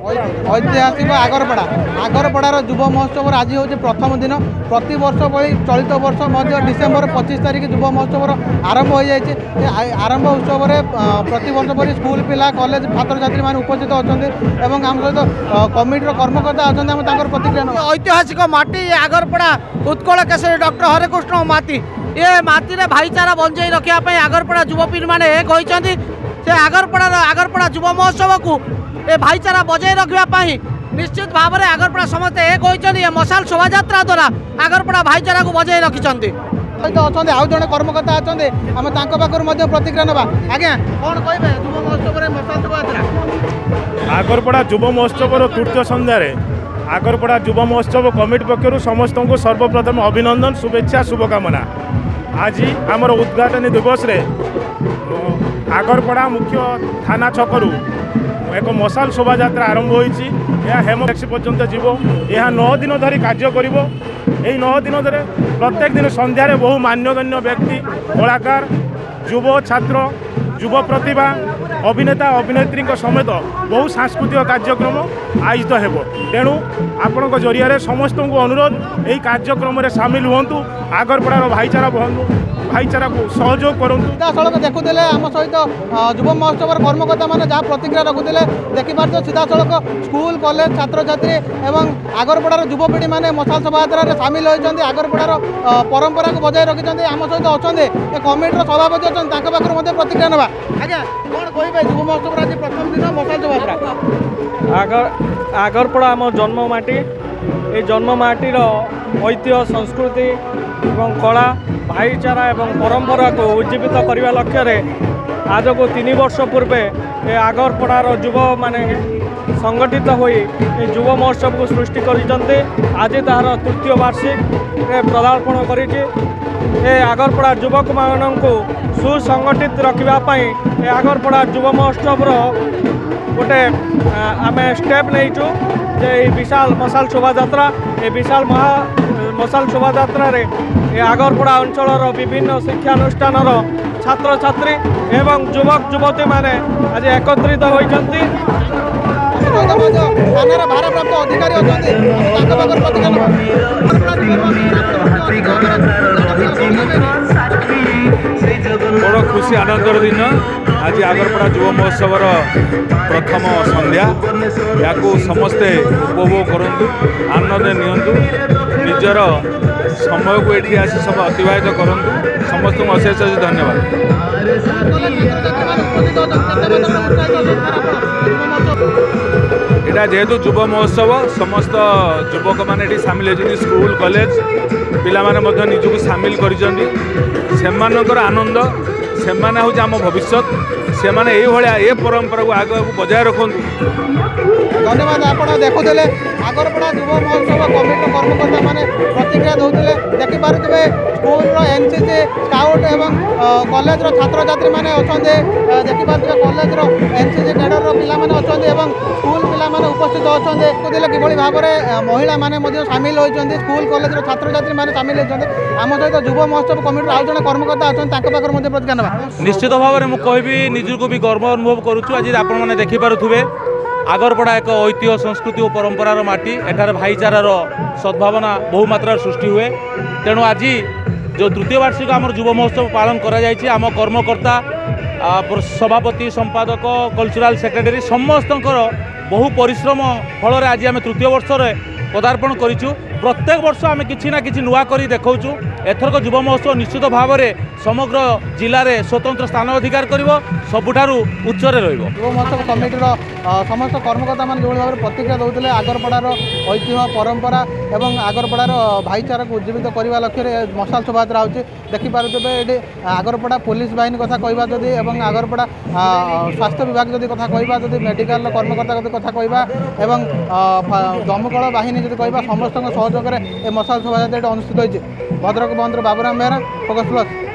ऐतिहासिक आगरपड़ार युव महोत्सव आज हूँ प्रथम दिन प्रति वर्ष भाई चलित वर्ष डिसेम्बर 25 तारिख युव महोत्सव आरंभ हो जाए। आरंभ उत्सव प्रति वर्ष पर स्कूल पिला कॉलेज छात्र छात्री मैंने उपस्थित अच्छा आम सहित कमिटर कर्मकर्ता अच्छा प्रतिक्रिया ऐतिहासिक माटी आगरपड़ा उत्कल केसरी डॉक्टर हरेकृष्ण माती ये माटी रे भाईचारा बंजई रखापी आगरपड़ा युवपीढ़ी मैंने एक होती से आगरपड़ा युव महोत्सव को ये भाईचारा बजाय रखापी निश्चित भाव में आगरपड़ा समस्ते एक होती मशाल शोभा द्वारा आगरपड़ा भाईचारा को बजाय रखिंट अच्छा आउ जड़े कर्मकर्ता अच्छा आम पाखर प्रतिक्रिया ना आज्ञा कौन कहे युव महोत्सव मशाल शोभा आगरपड़ा युव महोत्सव तृतीय संध्यार आगरपड़ा युव महोत्सव कमिटी पक्षर समस्त को सर्वप्रथम अभिनंदन शुभेच्छा शुभकामना। आज आमर उद्घाटन दिवस रे आगरपड़ा मुख्य थाना छकरू एक मशाल शोभा यात्रा आरंभ होती हेमटैक्सी पर्यंत जीव यह 9 दिन धरी कार्य कर 9 दिन धरे प्रत्येक दिन संध्यारे बहु मान्यगण्य व्यक्ति कलाकार युव छात्र युव प्रतिभा अभिनेता अभिनेत्री समेत बहु सांस्कृतिक कार्यक्रम आयोजित हो तेणु आपण जरिया समस्त को अनुरोध यही कार्यक्रम में सामिल हूँ आगरपड़ार भाईचारा को सहयोग करूँ। सीधासख देखुले आम सहित युव महोत्सव कर्मकर्ता मैंने जहाँ प्रतिक्रिया रखुले देखिपार सीधासख स्कूल कॉलेज छात्र छात्री एवं आगरपड़ार युवपीढ़ी मैंने मशाल शोभा यात्रा सामिल होती आगरपड़ार परंपरा को बजाय रखिंट आम सहित अच्छा कमिटर सभापति अच्छा पाखर प्रतिक्रिया ना आज्ञा कौन कहे युव महोत्सव आज प्रथम दिन मशाल शोभा यात्रा आगरपड़ा आम जन्ममाटी ये जन्ममाटीर ऐतिह्य संस्कृति एवं कला भाईचारा एवं परंपरा को उज्जीवित करने लक्ष्य रे आज को 3 वर्ष पूर्वे ये आगरपड़ार युव माने संगठित होई युव महोत्सव को सृष्टि करिसंते आज तार तृतीय वार्षिक पदार्पण करिछि। ए आगरपड़ा युवक मानन को सुसंगठित रखापी ए आगरपड़ा युव महोत्सव गोटे आम स्टेप नहींचु जे विशाल मशाल शोभा यात्रा ए विशाल मशाल शोभा यात्रा रे ए आगरपड़ा अंचल विभिन्न शिक्षानुष्ठान छात्र छात्री एवं युवक युवती माने आज एकत्रित होइछन्ति। भारप्राप्त अधिकारी बड़ खुशी आनंदर दिन आज आगरपड़ा युव महोत्सव प्रथम संध्या या समस्ते उपभोग करूँ आनंद नियंतु निजर समय को ये आसी सब अतिवाहित करूँ समस्त को अशेष अशेष धन्यवाद। यहाँ जेहेतु युव महोत्सव समस्त युवक मैंने सामिल होती स्कूल कॉलेज पिला माने मध्य निजक सामिल कर आनंद से हूँ आम भविष्य से ये परंपरा को आगे बजाय रखु। धन्यवाद। आप देखुले आगरपड़ा युव महोत्सव कमिटी कर्मकर्ता मैंने प्रतिक्रिया दूसरे देखिपे स्कूल एनसीसी स्काउट एवं कॉलेज छात्र छात्री मैंने अच्छा देखिपे कॉलेज एनसीसी कैडर पिला अच्छा स्कूल पिला उपस्थित अच्छा देखुले कि भाव में महिला मैंने सामिल होती स्कूल कॉलेज छात्र छात्री मैंने सामिल होती आम सहित युव महोत्सव कमिटी आउ जड़े कर्मकर्ता अच्छा पाखर प्रतिक्रिया ना निश्चित भाव में मुझे निजक भी गर्व अनुभव करुच्छू। आज आपने देखिपे आगरपड़ा एक ऐतिह्य संस्कृति और परंपरार माटी एठार भाईचारार सद्भावना बहुमात्रा सृष्टि हुए तेणु आज जो तृतीय वार्षिक आम युव महोत्सव पालन कर आम कर्मकर्ता सभापति संपादक कल्चरल सेक्रेटरी समस्त बहु परिश्रम फल आज आम तृतीय वर्ष पदार्पण करूँ। प्रत्येक वर्ष आम कि ना कि नुआ कर देखा एथरक युव महोत्सव निश्चित भाव में समग्र जिले में स्वतंत्र स्थान अधिकार कर सबुठारु उच्चरे रहिबो। युव महोत्सव कमिटीर समस्त कर्मकर्ता मैंने जो भाव में प्रतिक्रिया दूसरे आगरपड़ार ऐतिह्य परंपरा एवं आगरपड़ार भाईचारा को उज्जीवित करने लक्ष्य मशाल शोभा यात्रा होची देखिपे ये आगरपड़ा पुलिस बाहिनी कथा कहवा जदि आगरपड़ा स्वास्थ्य विभाग जदि कथा कहवा जदि मेडिकल कर्मकर्ता कथा कहवा एवं दमकल बाहिनी जदि कहवा समस्त सहयोग में मशाल शोभा यात्रा अनुष्ठित होती। भद्रक बंदर बाबूराम बेहरा फोकस प्लस।